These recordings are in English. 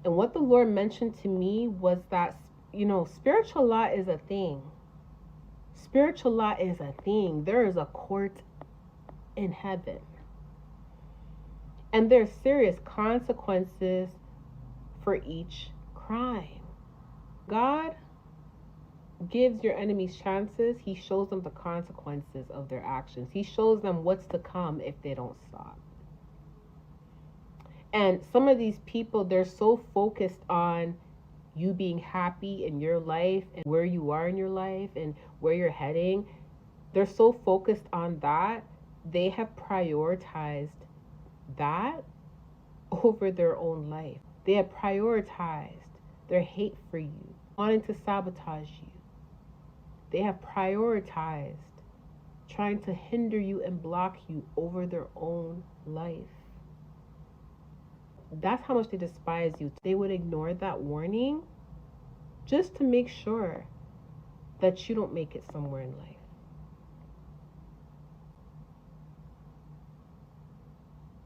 And what the Lord mentioned to me was that, spiritual law is a thing. Spiritual law is a thing. There is a court in heaven. And there's serious consequences for each crime. God gives your enemies chances. He shows them the consequences of their actions. He shows them what's to come if they don't stop. And some of these people, they're so focused on you being happy in your life and where you are in your life and where you're heading. They're so focused on that, they have prioritized that over their own life. They have prioritized their hate for you, wanting to sabotage you. They have prioritized trying to hinder you and block you over their own life. That's how much they despise you. They would ignore that warning just to make sure that you don't make it somewhere in life.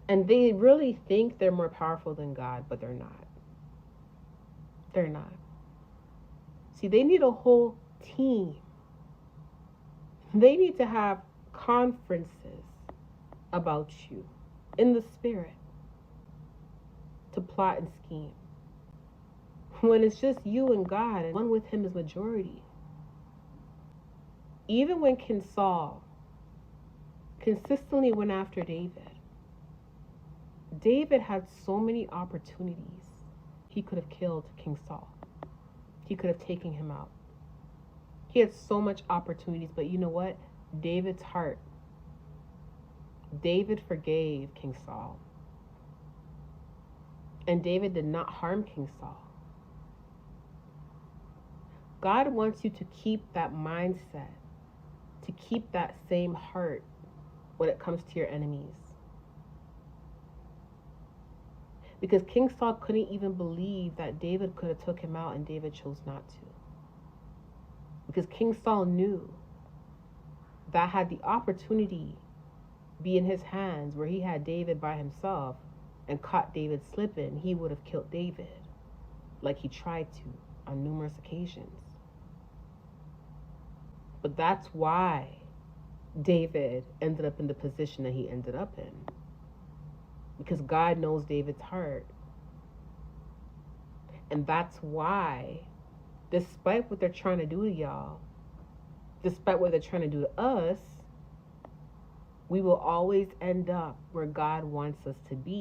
And they really think they're more powerful than God, but they're not. They're not. See, they need a whole team. They need to have conferences about you in the spirit to plot and scheme. When it's just you and God, and one with him is majority. Even when King Saul consistently went after David, David had so many opportunities. He could have killed King Saul. He could have taken him out. He had so much opportunities, but you know what? David's heart. David forgave King Saul. And David did not harm King Saul. God wants you to keep that mindset, to keep that same heart when it comes to your enemies. Because King Saul couldn't even believe that David could have took him out, and David chose not to. Because King Saul knew that had the opportunity be in his hands, where he had David by himself and caught David slipping, he would have killed David like he tried to on numerous occasions. But that's why David ended up in the position that he ended up in. Because God knows David's heart. And that's why, despite what they're trying to do to y'all, despite what they're trying to do to us, we will always end up where God wants us to be.